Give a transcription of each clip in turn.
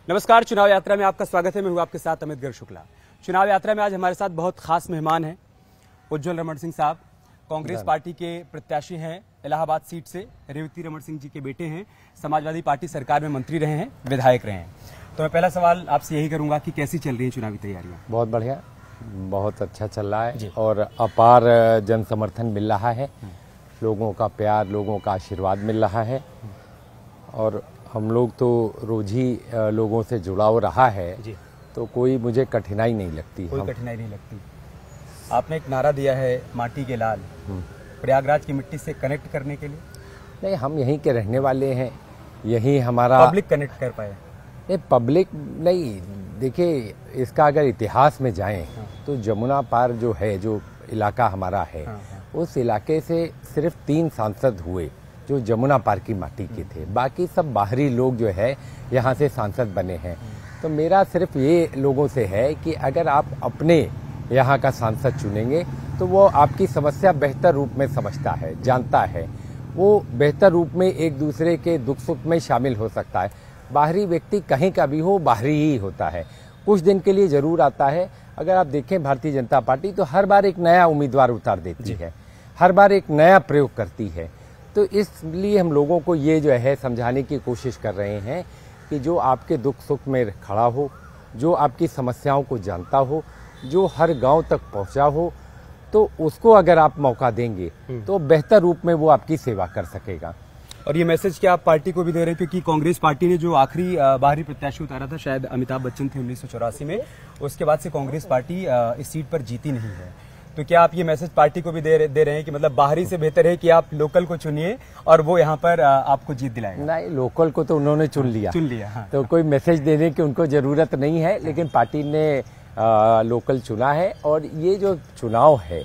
नमस्कार। चुनाव यात्रा में आपका स्वागत है। मैं हूं आपके साथ अमित गर्ग शुक्ला। चुनाव यात्रा में आज हमारे साथ बहुत खास मेहमान हैं। उज्जवल रमण सिंह साहब कांग्रेस पार्टी के प्रत्याशी हैं, इलाहाबाद सीट से। रेवती रमण सिंह जी के बेटे हैं, समाजवादी पार्टी सरकार में मंत्री रहे हैं, विधायक रहे हैं। तो मैं पहला सवाल आपसे यही करूंगा कि कैसी चल रही है चुनावी तैयारियां? बहुत बढ़िया, बहुत अच्छा चल रहा है और अपार जन समर्थन मिल रहा है। लोगों का प्यार, लोगों का आशीर्वाद मिल रहा है और हम लोग तो रोज ही लोगों से जुड़ाव रहा है जी। तो कोई मुझे कठिनाई नहीं लगती। कोई कठिनाई नहीं लगती। आपने एक नारा दिया है, माटी के लाल, प्रयागराज की मिट्टी से कनेक्ट करने के लिए। नहीं, हम यहीं के रहने वाले हैं, यही हमारा पब्लिक कनेक्ट कर पाए? नहीं, पब्लिक नहीं। देखिए, इसका अगर इतिहास में जाएं तो जमुना पार जो है, जो इलाका हमारा है, उस इलाके से सिर्फ 3 सांसद हुए जो जमुना पार की माटी के थे। बाकी सब बाहरी लोग जो है यहाँ से सांसद बने हैं। तो मेरा सिर्फ ये लोगों से है कि अगर आप अपने यहाँ का सांसद चुनेंगे तो वो आपकी समस्या बेहतर रूप में समझता है, जानता है, वो बेहतर रूप में एक दूसरे के दुख सुख में शामिल हो सकता है। बाहरी व्यक्ति कहीं का भी हो, बाहरी ही होता है, कुछ दिन के लिए जरूर आता है। अगर आप देखें भारतीय जनता पार्टी तो हर बार एक नया उम्मीदवार उतार देती है, हर बार एक नया प्रयोग करती है। तो इसलिए हम लोगों को ये जो है समझाने की कोशिश कर रहे हैं कि जो आपके दुख सुख में खड़ा हो, जो आपकी समस्याओं को जानता हो, जो हर गांव तक पहुंचा हो, तो उसको अगर आप मौका देंगे तो बेहतर रूप में वो आपकी सेवा कर सकेगा। और ये मैसेज क्या आप पार्टी को भी दे रहे हैं? क्योंकि कांग्रेस पार्टी ने जो आखिरी बाहरी प्रत्याशी उतारा था, शायद अमिताभ बच्चन थे 1984 में, उसके बाद से कांग्रेस पार्टी इस सीट पर जीती नहीं है। तो क्या आप ये मैसेज पार्टी को भी दे रहे हैं कि मतलब बाहरी से बेहतर है कि आप लोकल को चुनिए और वो यहाँ पर आपको जीत दिलाएगा? नहीं, लोकल को तो उन्होंने चुन लिया। हाँ। तो कोई मैसेज देने की उनको जरूरत नहीं है, लेकिन पार्टी ने लोकल चुना है। और ये जो चुनाव है,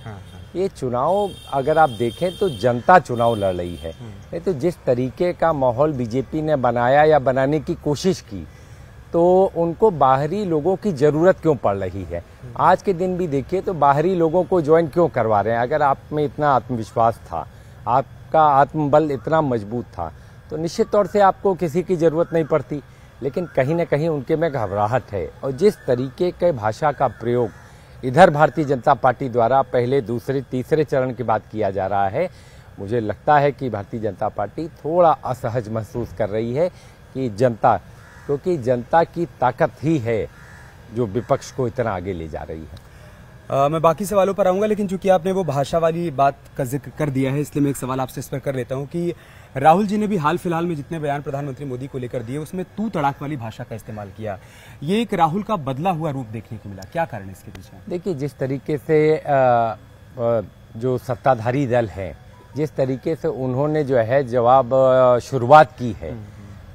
ये चुनाव अगर आप देखें तो जनता चुनाव लड़ रही है। नहीं तो जिस तरीके का माहौल बीजेपी ने बनाया या बनाने की कोशिश की, तो उनको बाहरी लोगों की जरूरत क्यों पड़ रही है? आज के दिन भी देखिए तो बाहरी लोगों को ज्वाइन क्यों करवा रहे हैं? अगर आप में इतना आत्मविश्वास था, आपका आत्मबल इतना मजबूत था, तो निश्चित तौर से आपको किसी की जरूरत नहीं पड़ती। लेकिन कहीं न कहीं उनके में घबराहट है। और जिस तरीके के भाषा का प्रयोग इधर भारतीय जनता पार्टी द्वारा पहले, दूसरे, तीसरे चरण की बात किया जा रहा है, मुझे लगता है कि भारतीय जनता पार्टी थोड़ा असहज महसूस कर रही है कि जनता, क्योंकि जनता की ताकत ही है जो विपक्ष को इतना आगे ले जा रही है। मैं बाकी सवालों पर आऊंगा, लेकिन चूंकि आपने वो भाषा वाली बात का जिक्र कर दिया है, इसलिए मैं एक सवाल आपसे इस पर कर लेता हूं कि राहुल जी ने भी हाल फिलहाल में जितने बयान प्रधानमंत्री मोदी को लेकर दिए, उसमें तू तड़ाक वाली भाषा का इस्तेमाल किया। ये एक राहुल का बदला हुआ रूप देखने को मिला, क्या कारण है इसके पीछे? देखिए, जिस तरीके से जो सत्ताधारी दल है, जिस तरीके से उन्होंने जो है जवाब शुरुआत की है,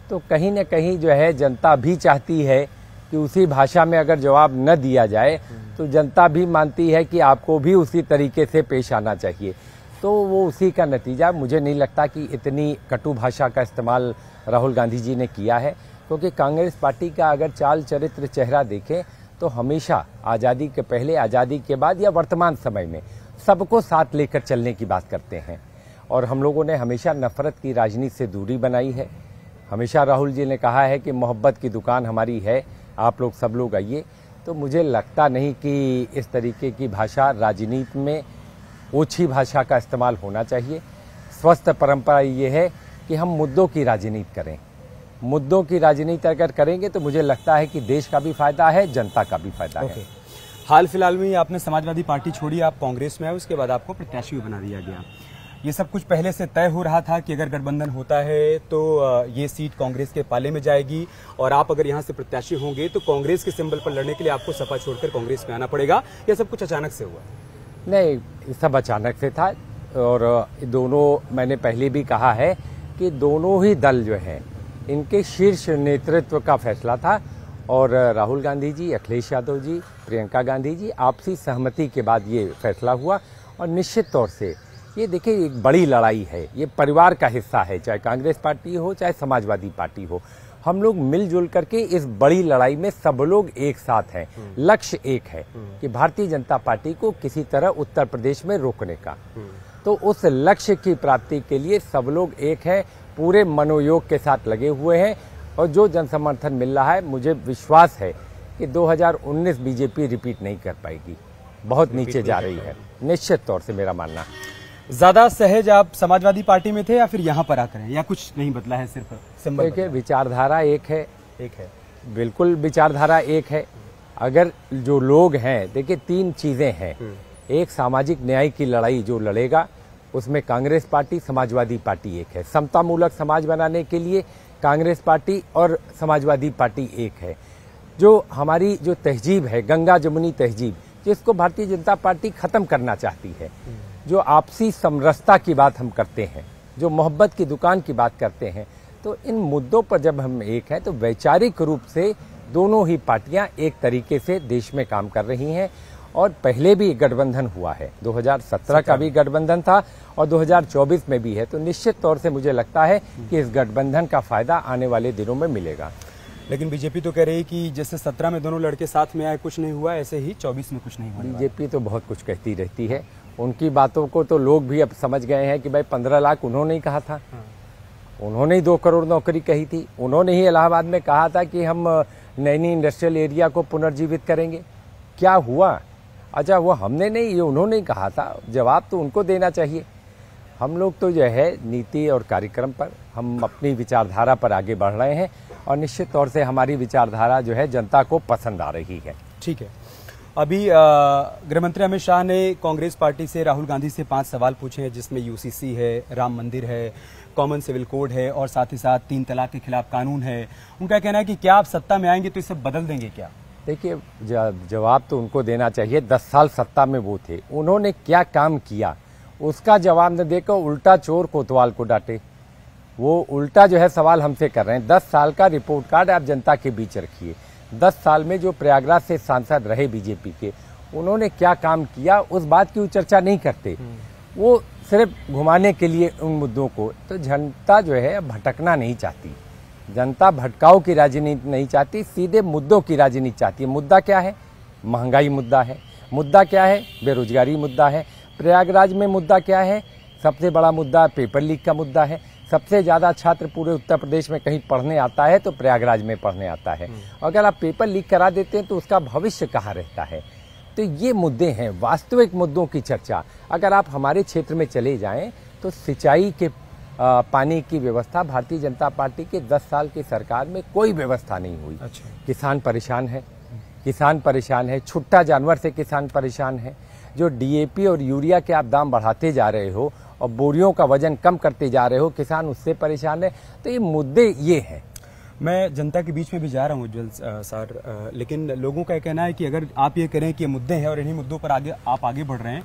तो कहीं न कहीं जो है जनता भी चाहती है कि उसी भाषा में अगर जवाब न दिया जाए तो जनता भी मानती है कि आपको भी उसी तरीके से पेश आना चाहिए। तो वो उसी का नतीजा। मुझे नहीं लगता कि इतनी कटु भाषा का इस्तेमाल राहुल गांधी जी ने किया है, क्योंकि कांग्रेस पार्टी का अगर चाल चरित्र चेहरा देखें तो हमेशा आज़ादी के पहले, आज़ादी के बाद या वर्तमान समय में सबको साथ लेकर चलने की बात करते हैं। और हम लोगों ने हमेशा नफरत की राजनीति से दूरी बनाई है। हमेशा राहुल जी ने कहा है कि मोहब्बत की दुकान हमारी है, आप लोग सब लोग आइए। तो मुझे लगता नहीं कि इस तरीके की भाषा राजनीति में, ओछी भाषा का इस्तेमाल होना चाहिए। स्वस्थ परंपरा ये है कि हम मुद्दों की राजनीति करें। मुद्दों की राजनीति अगर करेंगे तो मुझे लगता है कि देश का भी फायदा है, जनता का भी फायदा है। हाल फिलहाल में आपने समाजवादी पार्टी छोड़ी, आप कांग्रेस में आए, उसके बाद आपको प्रत्याशी भी बना दिया गया। ये सब कुछ पहले से तय हो रहा था कि अगर गठबंधन होता है तो ये सीट कांग्रेस के पाले में जाएगी और आप अगर यहाँ से प्रत्याशी होंगे तो कांग्रेस के सिंबल पर लड़ने के लिए आपको सपा छोड़कर कांग्रेस में आना पड़ेगा? यह सब कुछ अचानक से हुआ? नहीं, सब अचानक से था। और दोनों, मैंने पहले भी कहा है कि दोनों ही दल जो हैं, इनके शीर्ष नेतृत्व का फैसला था। और राहुल गांधी जी, अखिलेश यादव जी, प्रियंका गांधी जी, आपसी सहमति के बाद ये फैसला हुआ। और निश्चित तौर से ये देखिए, एक बड़ी लड़ाई है, ये परिवार का हिस्सा है, चाहे कांग्रेस पार्टी हो, चाहे समाजवादी पार्टी हो। हम लोग मिलजुल करके इस बड़ी लड़ाई में सब लोग एक साथ हैं। लक्ष्य एक है कि भारतीय जनता पार्टी को किसी तरह उत्तर प्रदेश में रोकने का। तो उस लक्ष्य की प्राप्ति के लिए सब लोग एक है, पूरे मनोयोग के साथ लगे हुए हैं। और जो जन समर्थन मिल रहा है, मुझे विश्वास है कि 2019 बीजेपी रिपीट नहीं कर पाएगी, बहुत नीचे जा रही है, निश्चित तौर से मेरा मानना है। ज्यादा सहज आप समाजवादी पार्टी में थे या फिर यहाँ पर आकर हैं, या कुछ नहीं बदला है, सिर्फ सिंबल देखिए, विचारधारा एक है, बिल्कुल विचारधारा एक है। अगर जो लोग हैं, देखिए 3 चीजें हैं। एक, सामाजिक न्याय की लड़ाई जो लड़ेगा उसमें कांग्रेस पार्टी, समाजवादी पार्टी एक है। समतामूलक समाज बनाने के लिए कांग्रेस पार्टी और समाजवादी पार्टी एक है। जो हमारी जो तहजीब है, गंगा जमुनी तहजीब, जिसको भारतीय जनता पार्टी खत्म करना चाहती है, जो आपसी समरसता की बात हम करते हैं, जो मोहब्बत की दुकान की बात करते हैं, तो इन मुद्दों पर जब हम एक हैं तो वैचारिक रूप से दोनों ही पार्टियां एक तरीके से देश में काम कर रही हैं। और पहले भी गठबंधन हुआ है, 2017 का भी गठबंधन था और 2024 में भी है। तो निश्चित तौर से मुझे लगता है कि इस गठबंधन का फायदा आने वाले दिनों में मिलेगा। लेकिन बीजेपी तो कह रही है कि जैसे 17 में दोनों लड़के साथ में आए, कुछ नहीं हुआ, ऐसे ही 24 में कुछ नहीं हुआ। बीजेपी तो बहुत कुछ कहती रहती है, उनकी बातों को तो लोग भी अब समझ गए हैं कि भाई 15 लाख उन्होंने ही कहा था, उन्होंने ही 2 करोड़ नौकरी कही थी, उन्होंने ही इलाहाबाद में कहा था कि हम नैनी इंडस्ट्रियल एरिया को पुनर्जीवित करेंगे। क्या हुआ? अच्छा, वो हमने नहीं, ये उन्होंने ही कहा था। जवाब तो उनको देना चाहिए। हम लोग तो जो है नीति और कार्यक्रम पर, हम अपनी विचारधारा पर आगे बढ़ रहे हैं और निश्चित तौर से हमारी विचारधारा जो है जनता को पसंद आ रही है। ठीक है। अभी गृहमंत्री अमित शाह ने कांग्रेस पार्टी से राहुल गांधी से 5 सवाल पूछे हैं, जिसमें यूसीसी है, राम मंदिर है, कॉमन सिविल कोड है और साथ ही साथ 3 तलाक के खिलाफ कानून है। उनका कहना है कि क्या आप सत्ता में आएंगे तो इसे बदल देंगे क्या? देखिए, जवाब तो उनको देना चाहिए। 10 साल सत्ता में वो थे, उन्होंने क्या काम किया उसका जवाब न देकर उल्टा चोर कोतवाल को डांटे। वो उल्टा जो है सवाल हमसे कर रहे हैं। 10 साल का रिपोर्ट कार्ड आप जनता के बीच रखिए। 10 साल में जो प्रयागराज से सांसद रहे बीजेपी के, उन्होंने क्या काम किया उस बात की चर्चा नहीं करते। वो सिर्फ घुमाने के लिए उन मुद्दों को, तो जनता जो है भटकना नहीं चाहती, जनता भटकाव की राजनीति नहीं चाहती, सीधे मुद्दों की राजनीति चाहती है। मुद्दा क्या है? महंगाई मुद्दा है। मुद्दा क्या है? बेरोजगारी मुद्दा है। प्रयागराज में मुद्दा क्या है? सबसे बड़ा मुद्दा पेपर लीक का मुद्दा है। सबसे ज्यादा छात्र पूरे उत्तर प्रदेश में कहीं पढ़ने आता है तो प्रयागराज में पढ़ने आता है। अगर आप पेपर लीक करा देते हैं तो उसका भविष्य कहाँ रहता है? तो ये मुद्दे हैं, वास्तविक मुद्दों की चर्चा। अगर आप हमारे क्षेत्र में चले जाएं तो सिंचाई के पानी की व्यवस्था भारतीय जनता पार्टी के 10 साल की सरकार में कोई व्यवस्था नहीं हुई। अच्छा। किसान परेशान है, किसान परेशान है, छुट्टा जानवर से किसान परेशान है। जो डीएपी और यूरिया के आप दाम बढ़ाते जा रहे हो और बोरियों का वजन कम करते जा रहे हो, किसान उससे परेशान है। तो ये मुद्दे ये हैं। मैं जनता के बीच में भी जा रहा हूँ उज्जवल सर, लेकिन लोगों का कहना है कि अगर आप ये करें कि ये मुद्दे हैं और इन्हीं मुद्दों पर आप आगे बढ़ रहे हैं,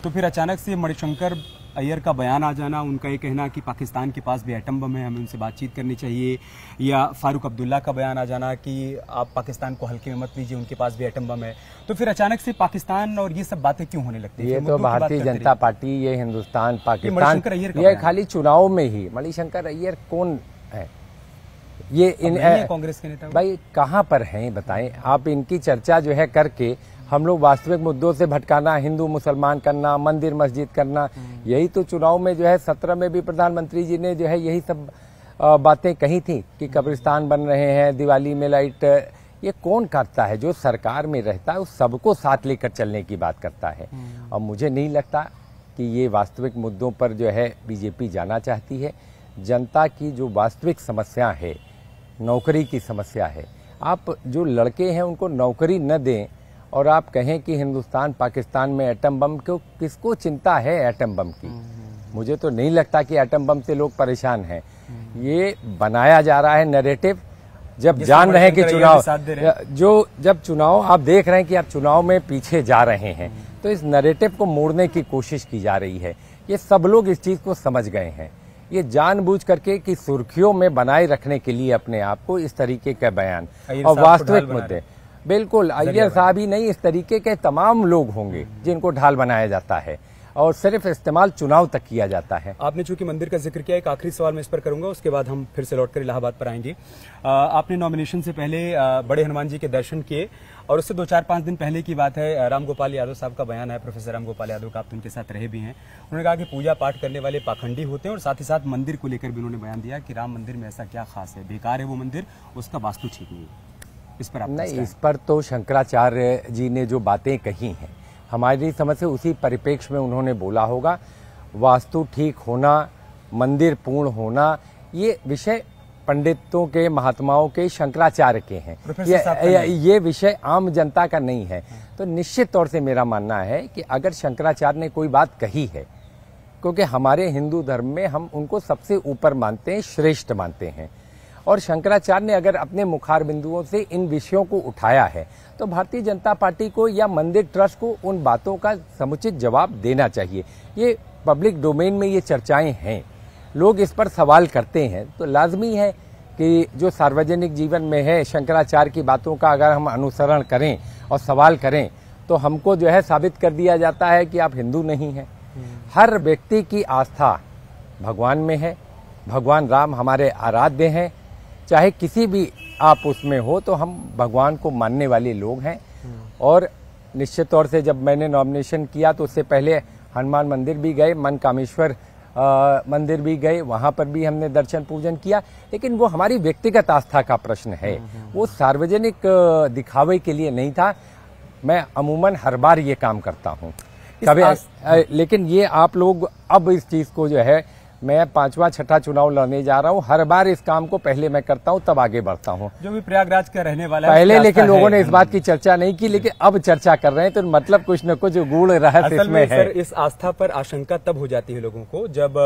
तो फिर अचानक से मणिशंकर अय्यर का बयान आ जाना, उनका ये कहना कि पाकिस्तान के पास भी एटम बम है, हमें उनसे बातचीत करनी चाहिए, या फारूक अब्दुल्ला का बयान आ जाना कि आप पाकिस्तान को हल्के में मत लीजिए, उनके पास भी एटम बम है, तो फिर अचानक से पाकिस्तान और ये सब बातें क्यों होने लगती है? ये तो भारतीय जनता पार्टी, ये हिंदुस्तान, पाकिस्तान, ये खाली चुनाव में ही। मणिशंकर अय्यर कौन है? ये इन कांग्रेस के नेता भाई कहाँ पर हैं बताएं आप? इनकी चर्चा जो है करके हम लोग वास्तविक मुद्दों से भटकाना, हिंदू मुसलमान करना, मंदिर मस्जिद करना, यही तो चुनाव में जो है 17 में भी प्रधानमंत्री जी ने जो है यही सब बातें कही थी कि कब्रिस्तान बन रहे हैं, दिवाली में लाइट। ये कौन करता है? जो सरकार में रहता है उस सबको साथ लेकर चलने की बात करता है। और मुझे नहीं लगता कि ये वास्तविक मुद्दों पर जो है बीजेपी जाना चाहती है। जनता की जो वास्तविक समस्या है, नौकरी की समस्या है, आप जो लड़के हैं उनको नौकरी न दें और आप कहें कि हिंदुस्तान पाकिस्तान में एटम बम, क्यों, किसको चिंता है एटम बम की? मुझे तो नहीं लगता कि एटम बम से लोग परेशान हैं। ये बनाया जा रहा है नैरेटिव। जब जान रहे हैं कि चुनाव जब चुनाव आप देख रहे हैं कि आप चुनाव में पीछे जा रहे हैं, तो इस नैरेटिव को मोड़ने की कोशिश की जा रही है। ये सब लोग इस चीज को समझ गए हैं। ये जानबूझ करके कि सुर्खियों में बनाए रखने के लिए अपने आप को इस तरीके का बयान और वास्तविक मुद्दे, बिल्कुल अय्यर साहब ही नहीं, इस तरीके के तमाम लोग होंगे जिनको ढाल बनाया जाता है। और सिर्फ इस्तेमाल चुनाव तक किया जाता है। आपने चूंकि मंदिर का जिक्र किया, एक आखिरी सवाल मैं इस पर करूंगा, उसके बाद हम फिर से लौटकर इलाहाबाद पर आएंगे। आपने नॉमिनेशन से पहले बड़े हनुमान जी के दर्शन किए और उससे 2-4-5 दिन पहले की बात है, रामगोपाल यादव साहब का बयान है, प्रोफेसर रामगोपाल यादव का, आप तो उनके साथ रहे भी हैं। उन्होंने कहा कि पूजा पाठ करने वाले पाखंडी होते हैं और साथ ही साथ मंदिर को लेकर भी उन्होंने बयान दिया कि राम मंदिर में ऐसा क्या खास है, बेकार है वो मंदिर, उसका वास्तु ठीक नहीं है। इस पर आप नहीं, इस पर तो शंकराचार्य जी ने जो बातें कही हैं हमारी समझ से उसी परिप्रेक्ष्य में उन्होंने बोला होगा। वास्तु ठीक होना, मंदिर पूर्ण होना, ये विषय पंडितों के, महात्माओं के, शंकराचार्य के हैं। ये विषय आम जनता का नहीं है। तो निश्चित तौर से मेरा मानना है कि अगर शंकराचार्य ने कोई बात कही है, क्योंकि हमारे हिंदू धर्म में हम उनको सबसे ऊपर मानते हैं, श्रेष्ठ मानते हैं, और शंकराचार्य ने अगर अपने मुखार बिंदुओं से इन विषयों को उठाया है तो भारतीय जनता पार्टी को या मंदिर ट्रस्ट को उन बातों का समुचित जवाब देना चाहिए। ये पब्लिक डोमेन में ये चर्चाएं हैं, लोग इस पर सवाल करते हैं, तो लाजमी है कि जो सार्वजनिक जीवन में है शंकराचार्य की बातों का अगर हम अनुसरण करें और सवाल करें तो हमको जो है साबित कर दिया जाता है कि आप हिंदू नहीं हैं। हर व्यक्ति की आस्था भगवान में है, भगवान राम हमारे आराध्य हैं, चाहे किसी भी आप उसमें हो, तो हम भगवान को मानने वाले लोग हैं। और निश्चित तौर से जब मैंने नॉमिनेशन किया तो उससे पहले हनुमान मंदिर भी गए, मनकामेश्वर मंदिर भी गए, वहां पर भी हमने दर्शन पूजन किया, लेकिन वो हमारी व्यक्तिगत आस्था का प्रश्न है, वो सार्वजनिक दिखावे के लिए नहीं था। मैं अमूमन हर बार ये काम करता हूँ कभी, लेकिन ये आप लोग अब इस चीज को जो है, मैं 5वां-6ठा चुनाव लड़ने जा रहा हूँ, हर बार इस काम को पहले मैं करता हूँ तब आगे बढ़ता हूँ। जो भी प्रयागराज का रहने वाला है पहले, लेकिन लोगों ने इस बात की चर्चा नहीं की, लेकिन अब चर्चा कर रहे हैं, तो मतलब कुछ न कुछ गूढ़ रहस्य इसमें है। सर, इस आस्था पर आशंका तब हो जाती है लोगों को जब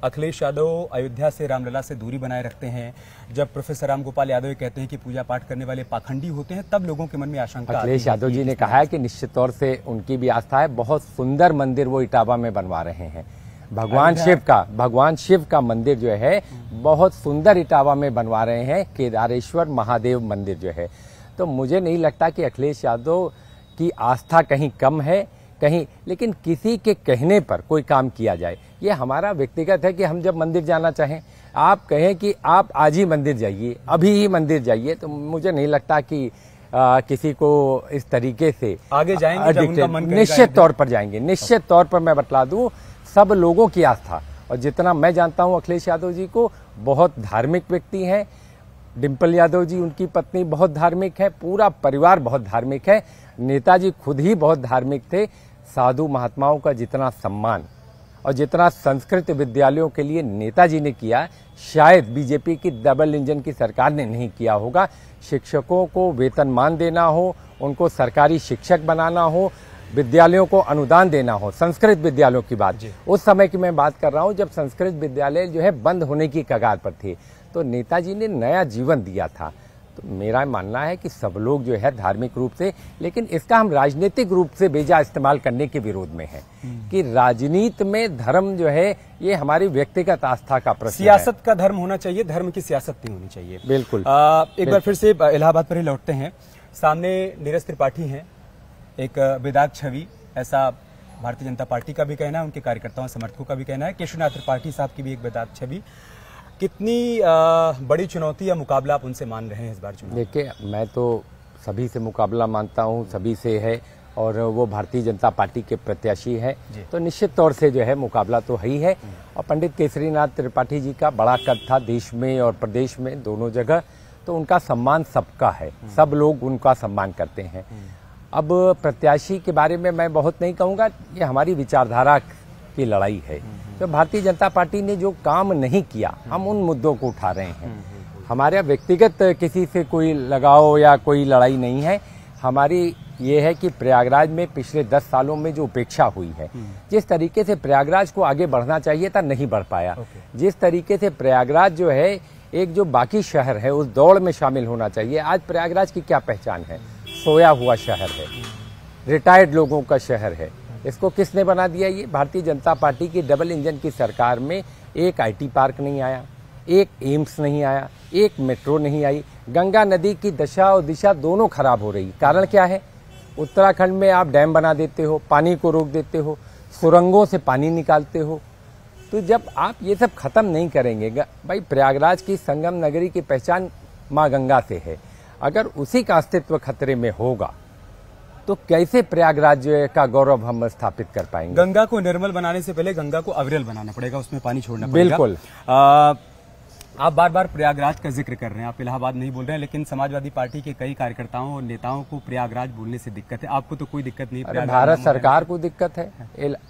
अखिलेश यादव अयोध्या से रामलला से दूरी बनाए रखते हैं, जब प्रोफेसर रामगोपाल यादव कहते हैं कि पूजा पाठ करने वाले पाखंडी होते हैं, तब लोगों के मन में आशंका। अखिलेश यादव जी ने कहा है कि निश्चित तौर से उनकी भी आस्था है, बहुत सुंदर मंदिर वो इटावा में बनवा रहे हैं। भगवान शिव का मंदिर जो है बहुत सुंदर इटावा में बनवा रहे हैं, केदारेश्वर महादेव मंदिर जो है। तो मुझे नहीं लगता कि अखिलेश यादव की आस्था कहीं कम है कहीं, लेकिन किसी के कहने पर कोई काम किया जाए, ये हमारा व्यक्तिगत है कि हम जब मंदिर जाना चाहें, आप कहें कि आप आज ही मंदिर जाइए, अभी ही मंदिर जाइए, तो मुझे नहीं लगता कि किसी को इस तरीके से आगे जाएंगे जब उनका मन करेगा। निश्चित तौर पर जाएंगे, निश्चित तौर पर मैं बतला दूं, सब लोगों की आस्था, और जितना मैं जानता हूं अखिलेश यादव जी को, बहुत धार्मिक व्यक्ति हैं। डिम्पल यादव जी उनकी पत्नी बहुत धार्मिक है, पूरा परिवार बहुत धार्मिक है, नेताजी खुद ही बहुत धार्मिक थे। साधु महात्माओं का जितना सम्मान और जितना संस्कृत विद्यालयों के लिए नेताजी ने किया, शायद बीजेपी की डबल इंजन की सरकार ने नहीं किया होगा। शिक्षकों को वेतनमान देना हो, उनको सरकारी शिक्षक बनाना हो, विद्यालयों को अनुदान देना हो, संस्कृत विद्यालयों की बात, उस समय की मैं बात कर रहा हूं जब संस्कृत विद्यालय जो है बंद होने की कगार पर थे, तो नेताजी ने नया जीवन दिया था। तो मेरा मानना है कि सब लोग जो है धार्मिक रूप से, लेकिन इसका हम राजनीतिक रूप से बेजा इस्तेमाल करने के विरोध में है कि राजनीति में धर्म जो है ये हमारी व्यक्तिगत आस्था का प्रश्न है। सियासत का धर्म होना चाहिए, धर्म की सियासत नहीं होनी चाहिए। बिल्कुल। एक बार फिर से इलाहाबाद पर ही लौटते हैं। सामने नीरज त्रिपाठी हैं, एक बेदाग छवि, ऐसा भारतीय जनता पार्टी का भी कहना है, उनके कार्यकर्ताओं समर्थकों का भी कहना है। केशवनाथ त्रिपाठी साहब की भी एक बेदाग छवि। कितनी बड़ी चुनौती या मुकाबला आप उनसे मान रहे हैं इस बार चुनाव? देखिए, मैं तो सभी से मुकाबला मानता हूं, सभी से है, और वो भारतीय जनता पार्टी के प्रत्याशी है, तो निश्चित तौर से जो है मुकाबला तो है ही है। और पंडित केसरीनाथ त्रिपाठी जी का बड़ा कद था देश में और प्रदेश में, दोनों जगह, तो उनका सम्मान सबका है, सब लोग उनका सम्मान करते हैं। अब प्रत्याशी के बारे में मैं बहुत नहीं कहूँगा, ये हमारी विचारधारा की लड़ाई है। तो भारतीय जनता पार्टी ने जो काम नहीं किया, हम उन मुद्दों को उठा रहे हैं। हमारे व्यक्तिगत किसी से कोई लगाव या कोई लड़ाई नहीं है, हमारी ये है कि प्रयागराज में पिछले 10 सालों में जो उपेक्षा हुई है, जिस तरीके से प्रयागराज को आगे बढ़ना चाहिए था नहीं बढ़ पाया, जिस तरीके से प्रयागराज जो है एक जो बाकी शहर है उस दौड़ में शामिल होना चाहिए, आज प्रयागराज की क्या पहचान है? सोया हुआ शहर है, रिटायर्ड लोगों का शहर है। इसको किसने बना दिया? ये भारतीय जनता पार्टी की डबल इंजन की सरकार में एक आईटी पार्क नहीं आया, एक एम्स नहीं आया, एक मेट्रो नहीं आई, गंगा नदी की दशा और दिशा दोनों खराब हो रही। कारण क्या है? उत्तराखंड में आप डैम बना देते हो, पानी को रोक देते हो, सुरंगों से पानी निकालते हो। तो जब आप ये सब खत्म नहीं करेंगे, भाई प्रयागराज की संगम नगरी की पहचान माँ गंगा से है, अगर उसी का अस्तित्व खतरे में होगा तो कैसे प्रयागराज का गौरव हम स्थापित कर पाएंगे? गंगा को निर्मल बनाने से पहले गंगा को अविरल बनाना पड़ेगा, उसमें पानी छोड़ना पड़ेगा। बिल्कुल। आप बार बार प्रयागराज का जिक्र कर रहे हैं, आप इलाहाबाद नहीं बोल रहे हैं, लेकिन समाजवादी पार्टी के कई कार्यकर्ताओं और नेताओं को प्रयागराज बोलने से दिक्कत है। आपको तो कोई दिक्कत नहीं? भारत सरकार को दिक्कत है।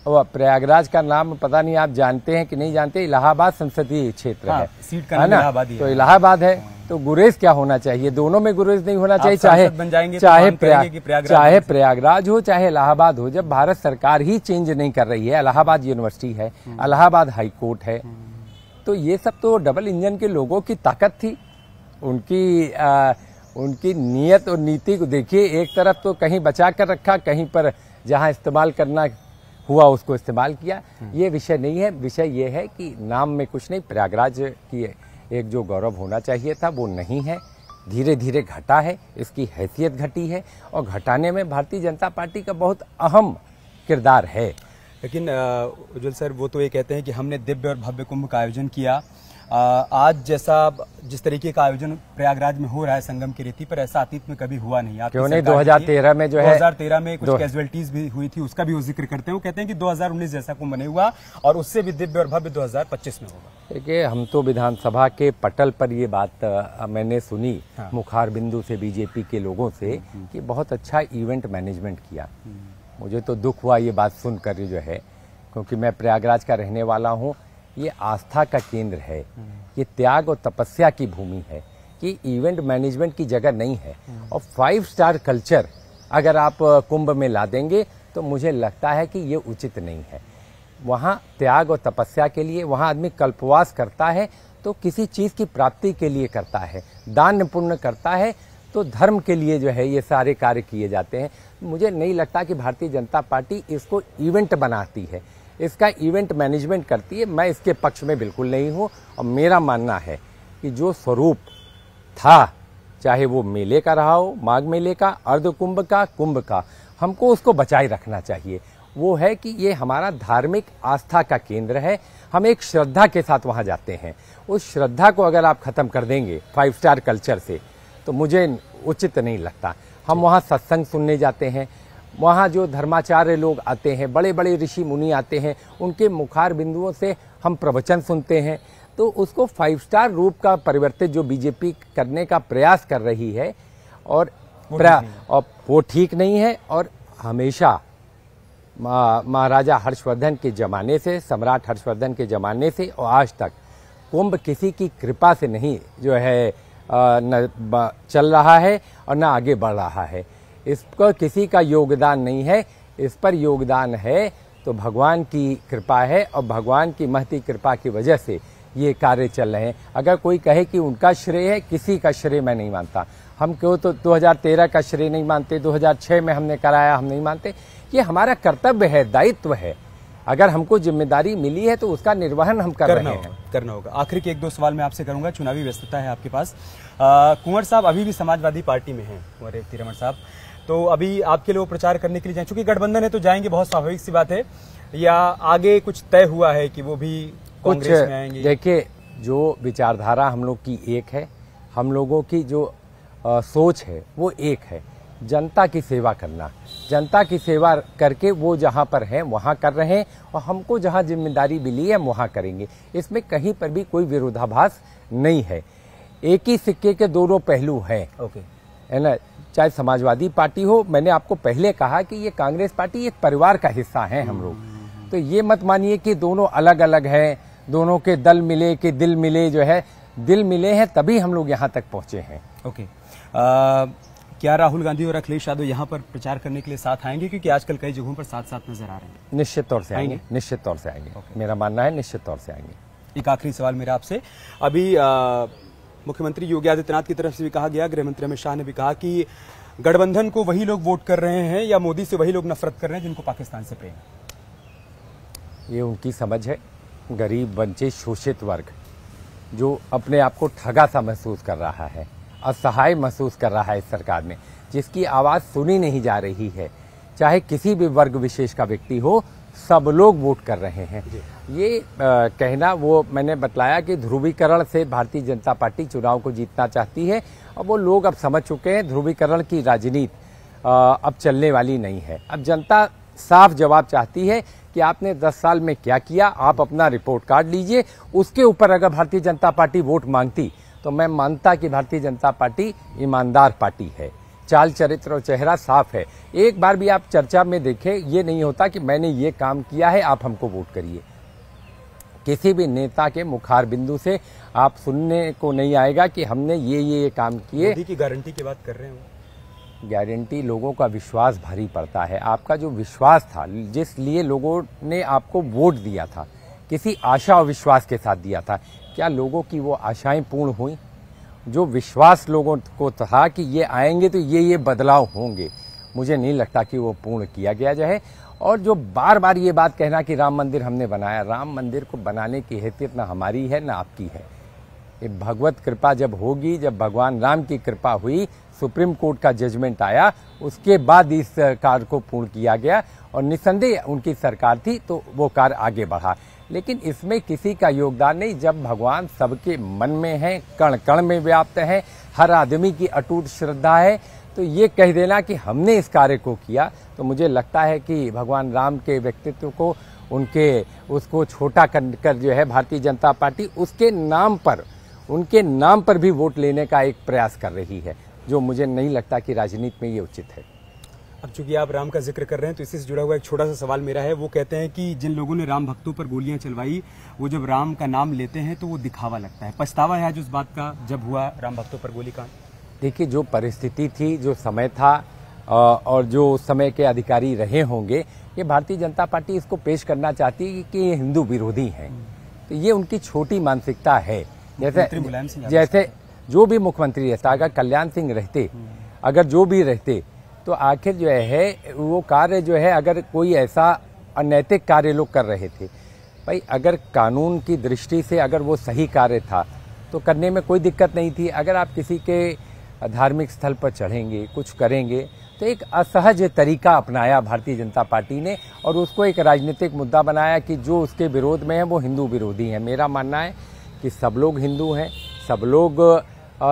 प्रयागराज का नाम पता नहीं आप जानते हैं कि नहीं जानते, इलाहाबाद संसदीय क्षेत्र है, सीट का नाम इलाहाबाद ही है। तो इलाहाबाद है तो गुरेज क्या होना चाहिए? दोनों में गुरेज नहीं होना चाहिए, चाहे प्रयागराज हो चाहे इलाहाबाद हो। जब भारत सरकार ही चेंज नहीं कर रही है, इलाहाबाद यूनिवर्सिटी है, इलाहाबाद हाई कोर्ट है, तो ये सब तो डबल इंजन के लोगों की ताकत थी। उनकी नीयत और नीति को देखिए, एक तरफ तो कहीं बचा कर रखा, कहीं पर जहां इस्तेमाल करना हुआ उसको इस्तेमाल किया। ये विषय नहीं है, विषय ये है कि नाम में कुछ नहीं, प्रयागराज की एक जो गौरव होना चाहिए था वो नहीं है, धीरे धीरे घटा है, इसकी हैसियत घटी है और घटाने में भारतीय जनता पार्टी का बहुत अहम किरदार है। लेकिन उज्जवल सर, वो तो ये कहते हैं कि हमने दिव्य और भव्य कुंभ का आयोजन किया। आज जिस तरीके का आयोजन प्रयागराज में हो रहा है संगम की रीति पर, ऐसा अतीत में कभी हुआ नहीं। क्यों नहीं? 2013 में जो है 2013 में कुछ कैजुअलिटीज भी हुई थी, उसका भी वो जिक्र करते हैं। वो कहते हैं कि 2019 जैसा कुंभ नहीं हुआ और उससे भी दिव्य और भव्य 2025 में होगा। देखिए, हम तो विधानसभा के पटल पर ये बात मैंने सुनी मुखार बिंदु से बीजेपी के लोगों से कि बहुत अच्छा इवेंट मैनेजमेंट किया। मुझे तो दुख हुआ ये बात सुनकर जो है, क्योंकि मैं प्रयागराज का रहने वाला हूँ। ये आस्था का केंद्र है, ये त्याग और तपस्या की भूमि है, कि इवेंट मैनेजमेंट की जगह नहीं है। और 5 स्टार कल्चर अगर आप कुंभ में ला देंगे तो मुझे लगता है कि ये उचित नहीं है। वहाँ त्याग और तपस्या के लिए, वहाँ आदमी कल्पवास करता है तो किसी चीज़ की प्राप्ति के लिए करता है, दान पुण्य करता है तो धर्म के लिए जो है ये सारे कार्य किए जाते हैं। मुझे नहीं लगता कि भारतीय जनता पार्टी इसको इवेंट बनाती है, इसका इवेंट मैनेजमेंट करती है। मैं इसके पक्ष में बिल्कुल नहीं हूँ और मेरा मानना है कि जो स्वरूप था, चाहे वो मेले का रहा हो, माघ मेले का, अर्ध कुंभ का, कुंभ का, हमको उसको बचाए रखना चाहिए। वो है कि ये हमारा धार्मिक आस्था का केंद्र है, हम एक श्रद्धा के साथ वहाँ जाते हैं। उस श्रद्धा को अगर आप खत्म कर देंगे 5 स्टार कल्चर से तो मुझे उचित नहीं लगता। हम वहाँ सत्संग सुनने जाते हैं, वहाँ जो धर्माचार्य लोग आते हैं, बड़े बड़े ऋषि मुनि आते हैं, उनके मुखार बिंदुओं से हम प्रवचन सुनते हैं। तो उसको 5 स्टार रूप का परिवर्तित जो बीजेपी करने का प्रयास कर रही है और वो ठीक नहीं है। और हमेशा महाराजा हर्षवर्धन के ज़माने से, सम्राट हर्षवर्धन के ज़माने से और आज तक कुंभ किसी की कृपा से नहीं जो है न चल रहा है और न आगे बढ़ रहा है। इस पर किसी का योगदान नहीं है, इस पर योगदान है तो भगवान की कृपा है और भगवान की महती कृपा की वजह से ये कार्य चल रहे हैं। अगर कोई कहे कि उनका श्रेय है, किसी का श्रेय मैं नहीं मानता। हम क्यों तो 2013 का श्रेय नहीं मानते, 2006 में हमने कराया, हम नहीं मानते। ये हमारा कर्तव्य है, दायित्व है। अगर हमको जिम्मेदारी मिली है तो उसका निर्वहन हम करना होगा। आखिरी के 1-2 सवाल मैं आपसे करूंगा, चुनावी व्यस्तता है आपके पास। कुंवर साहब अभी भी समाजवादी पार्टी में हैं, कुंवर रेवती रमण साहब, तो अभी आपके लिए वो प्रचार करने के लिए जाएं, चूंकि गठबंधन है तो जाएंगे, बहुत स्वाभाविक सी बात है, या आगे कुछ तय हुआ है कि वो भी कांग्रेस में आएंगे? देखिए, जो विचारधारा हम लोग की एक है, हम लोगों की जो सोच है वो एक है, जनता की सेवा करना। जनता की सेवा करके वो जहाँ पर हैं वहाँ कर रहे हैं और हमको जहाँ जिम्मेदारी मिली है वहाँ करेंगे। इसमें कहीं पर भी कोई विरोधाभास नहीं है। एक ही सिक्के के दोनों पहलू हैं, है ना। चाहे समाजवादी पार्टी हो, मैंने आपको पहले कहा कि ये कांग्रेस पार्टी एक परिवार का हिस्सा है हम लोग। तो ये मत मानिए कि दोनों अलग अलग हैं, दोनों के दल मिले कि दिल मिले, जो है दिल मिले हैं तभी हम लोग यहाँ तक पहुँचे हैं। क्या राहुल गांधी और अखिलेश यादव यहाँ पर प्रचार करने के लिए साथ आएंगे? क्योंकि आजकल कई जगहों पर साथ साथ नजर आ रहे हैं। निश्चित तौर से आएंगे, निश्चित तौर से आएंगे। मेरा मानना है निश्चित तौर से आएंगे। एक आखिरी सवाल मेरा आपसे, अभी मुख्यमंत्री योगी आदित्यनाथ की तरफ से भी कहा गया, गृह मंत्री अमित शाह ने भी कहा कि गठबंधन को वही लोग वोट कर रहे हैं या मोदी से वही लोग नफरत कर रहे हैं जिनको पाकिस्तान से प्रेम है। ये उनकी समझ है। गरीब, वंचित, शोषित वर्ग जो अपने आप को ठगा सा महसूस कर रहा है, असहाय महसूस कर रहा है इस सरकार में, जिसकी आवाज़ सुनी नहीं जा रही है, चाहे किसी भी वर्ग विशेष का व्यक्ति हो, सब लोग वोट कर रहे हैं। ये कहना वो मैंने बतलाया कि ध्रुवीकरण से भारतीय जनता पार्टी चुनाव को जीतना चाहती है और वो लोग अब समझ चुके हैं ध्रुवीकरण की राजनीति अब चलने वाली नहीं है। अब जनता साफ जवाब चाहती है कि आपने 10 साल में क्या किया, आप अपना रिपोर्ट कार्ड लीजिए। उसके ऊपर अगर भारतीय जनता पार्टी वोट मांगती तो मैं मानता कि भारतीय जनता पार्टी ईमानदार पार्टी है, चाल चरित्र और चेहरा साफ है। एक बार भी आप चर्चा में देखें, ये नहीं होता कि मैंने ये काम किया है आप हमको वोट करिए। किसी भी नेता के मुखार बिंदु से आप सुनने को नहीं आएगा कि हमने ये काम किए। मोदी की गारंटी की बात कर रहे हैं। गारंटी लोगों का विश्वास भारी पड़ता है। आपका जो विश्वास था, जिस लिए लोगों ने आपको वोट दिया था, किसी आशा और विश्वास के साथ दिया था, क्या लोगों की वो आशाएं पूर्ण हुई? जो विश्वास लोगों को था कि ये आएंगे तो ये बदलाव होंगे, मुझे नहीं लगता कि वो पूर्ण किया गया जाए। और जो बार बार ये बात कहना कि राम मंदिर हमने बनाया, राम मंदिर को बनाने की हैसियत ना हमारी है ना आपकी है। ये भगवत कृपा जब होगी, जब भगवान राम की कृपा हुई, सुप्रीम कोर्ट का जजमेंट आया, उसके बाद इस कार्य को पूर्ण किया गया और निस्संदेह उनकी सरकार थी तो वो कार्य आगे बढ़ा। लेकिन इसमें किसी का योगदान नहीं। जब भगवान सबके मन में है, कण कण में व्याप्त है, हर आदमी की अटूट श्रद्धा है, तो ये कह देना कि हमने इस कार्य को किया, तो मुझे लगता है कि भगवान राम के व्यक्तित्व को उसको छोटा कर जो है भारतीय जनता पार्टी उनके नाम पर भी वोट लेने का एक प्रयास कर रही है, जो मुझे नहीं लगता कि राजनीति में ये उचित है। अब चूंकि आप राम का जिक्र कर रहे हैं तो इसी से जुड़ा हुआ एक छोटा सा सवाल मेरा है। वो कहते हैं कि जिन लोगों ने राम भक्तों पर गोलियां चलवाई, वो जब राम का नाम लेते हैं तो वो दिखावा लगता है। पछतावा है आज उस बात का जब हुआ राम भक्तों पर गोलीकांड? देखिए, जो परिस्थिति थी, जो समय था और जो समय के अधिकारी रहे होंगे, ये भारतीय जनता पार्टी इसको पेश करना चाहती है कि ये हिंदू विरोधी हैं। तो ये उनकी छोटी मानसिकता है। जैसे जो भी मुख्यमंत्री रहता, अगर कल्याण सिंह रहते, अगर जो भी रहते, तो आखिर जो है वो कार्य जो है, अगर कोई ऐसा अनैतिक कार्य लोग कर रहे थे, भाई अगर कानून की दृष्टि से अगर वो सही कार्य था तो करने में कोई दिक्कत नहीं थी। अगर आप किसी के धार्मिक स्थल पर चढ़ेंगे, कुछ करेंगे, तो एक असहज तरीका अपनाया भारतीय जनता पार्टी ने और उसको एक राजनीतिक मुद्दा बनाया कि जो उसके विरोध में है वो हिंदू विरोधी है। मेरा मानना है कि सब लोग हिंदू हैं, सब लोग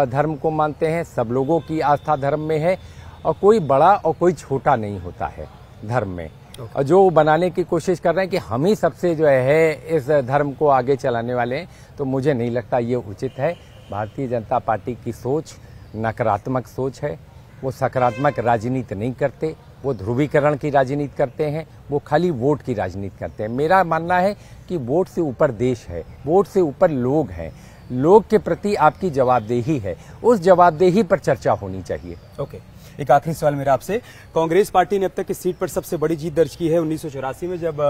धर्म को मानते हैं, सब लोगों की आस्था धर्म में है और कोई बड़ा और कोई छोटा नहीं होता है धर्म में। और जो बनाने की कोशिश कर रहे हैं कि हम ही सबसे जो है इस धर्म को आगे चलाने वाले हैं, तो मुझे नहीं लगता ये उचित है। भारतीय जनता पार्टी की सोच नकारात्मक सोच है। वो सकारात्मक राजनीति नहीं करते, वो ध्रुवीकरण की राजनीति करते हैं, वो खाली वोट की राजनीति करते हैं। मेरा मानना है कि वोट से ऊपर देश है, वोट से ऊपर लोग हैं, लोग के प्रति आपकी जवाबदेही है, उस जवाबदेही पर चर्चा होनी चाहिए। ओके, एक आखिरी सवाल मेरा आपसे। कांग्रेस पार्टी ने अब तक इस सीट पर सबसे बड़ी जीत दर्ज की है 1984 में, जब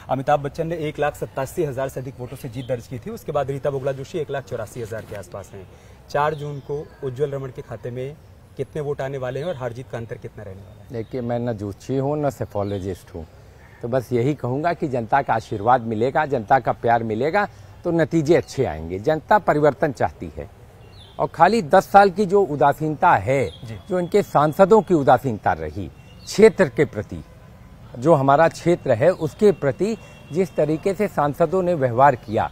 अमिताभ बच्चन ने 1,87,000 से अधिक वोटों से जीत दर्ज की थी। उसके बाद रीता बहुगुणा जोशी 1,84,000 के आसपास हैं। 4 जून को उज्जवल रमण के खाते में कितने वोट आने वाले हैं और हार जीत का अंतर कितना रहने वाला है? देखिए, मैं न जोशी हूँ न सेफोलॉजिस्ट हूँ, तो बस यही कहूँगा कि जनता का आशीर्वाद मिलेगा, जनता का प्यार मिलेगा तो नतीजे अच्छे आएंगे। जनता परिवर्तन चाहती है और खाली 10 साल की जो उदासीनता है, जो इनके सांसदों की उदासीनता रही क्षेत्र के प्रति, जो हमारा क्षेत्र है उसके प्रति जिस तरीके से सांसदों ने व्यवहार किया,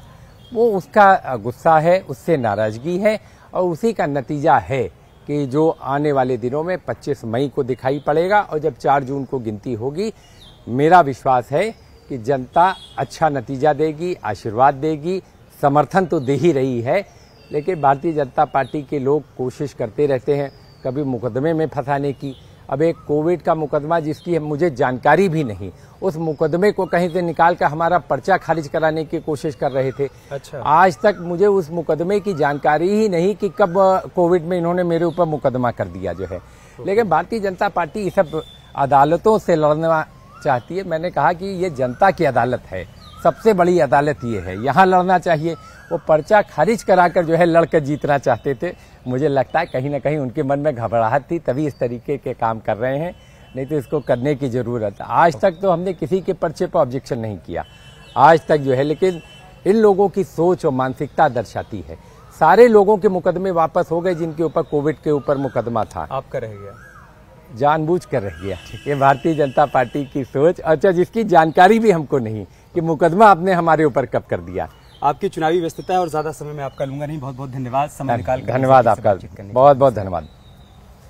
वो उसका गुस्सा है, उससे नाराजगी है और उसी का नतीजा है कि जो आने वाले दिनों में 25 मई को दिखाई पड़ेगा और जब 4 जून को गिनती होगी, मेरा विश्वास है कि जनता अच्छा नतीजा देगी, आशीर्वाद देगी, समर्थन तो दे ही रही है। लेकिन भारतीय जनता पार्टी के लोग कोशिश करते रहते हैं कभी मुकदमे में फंसाने की। अब एक कोविड का मुकदमा जिसकी मुझे जानकारी भी नहीं, उस मुकदमे को कहीं से निकाल कर हमारा पर्चा खारिज कराने की कोशिश कर रहे थे। अच्छा। आज तक मुझे उस मुकदमे की जानकारी ही नहीं कि कब कोविड में इन्होंने मेरे ऊपर मुकदमा कर दिया जो है। लेकिन भारतीय जनता पार्टी इस सब अदालतों से लड़ना चाहती है। मैंने कहा कि ये जनता की अदालत है, सबसे बड़ी अदालत ये है, यहाँ लड़ना चाहिए। वो पर्चा खारिज कराकर जो है लड़कर जीतना चाहते थे। मुझे लगता है कहीं ना कहीं उनके मन में घबराहट थी, तभी इस तरीके के काम कर रहे हैं, नहीं तो इसको करने की जरूरत है। आज तक तो हमने किसी के पर्चे पर ऑब्जेक्शन नहीं किया आज तक जो है, लेकिन इन लोगों की सोच और मानसिकता दर्शाती है। सारे लोगों के मुकदमे वापस हो गए जिनके ऊपर कोविड के ऊपर मुकदमा था। आपका रह गया? जानबूझ कर रह गया। ये भारतीय जनता पार्टी की सोच, अच्छा जिसकी जानकारी भी हमको नहीं कि मुकदमा आपने हमारे ऊपर कब कर दिया। आपकी चुनावी व्यस्तता है और ज्यादा समय में आपका लूंगा नहीं। बहुत बहुत धन्यवाद समय निकाल कर धन्यवाद आपका, बातचीत करने के लिए। बहुत बहुत धन्यवाद।